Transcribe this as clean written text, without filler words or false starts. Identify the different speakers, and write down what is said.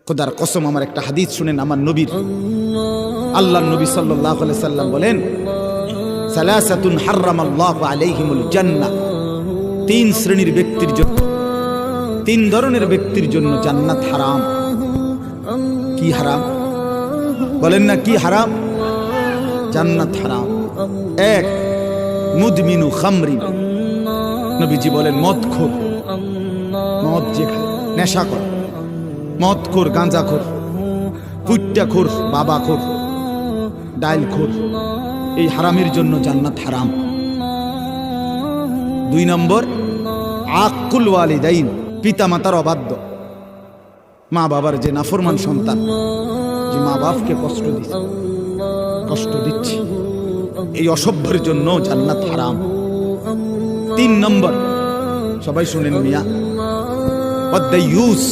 Speaker 1: খোদার কসম, আমার একটা হাদিস শুনেন আমার নবীর। আল্লাহর নবী সাল্লাল্লাহু আলাইহি সাল্লাম বলেন, সালাসাতুন হারামাল্লাহু আলাইহিমুল জান্নাহ, তিন শ্রেণীর ব্যক্তির জন্য, তিন ধরনের ব্যক্তির জন্য জান্নাত হারাম। কি হারাম বলেন না? কি হারাম? জান্নাত হারাম। এক, মুদমিনু খামরিন, নবীজি বলেন মদখোর, মদ যে খায়, নেশাখোর, মদখোর, গাঁজাখোর, পুট্টাখোর, বাবাখোর, ডাইলখোর, এই হারামের জন্য জান্নাত হারাম। দুই নম্বর, আকুল ওয়ালিদাইন, পিতা মাতার অবাধ্য, মা বাবার যে নাফরমান সন্তান, যে মা বাপকে কষ্ট দিচ্ছে, এই অসভ্যের জন্য জান্নাত হারাম। তিন নম্বর, সবাই শুনেন মিয়া, ওয়াদ্দায়ুস,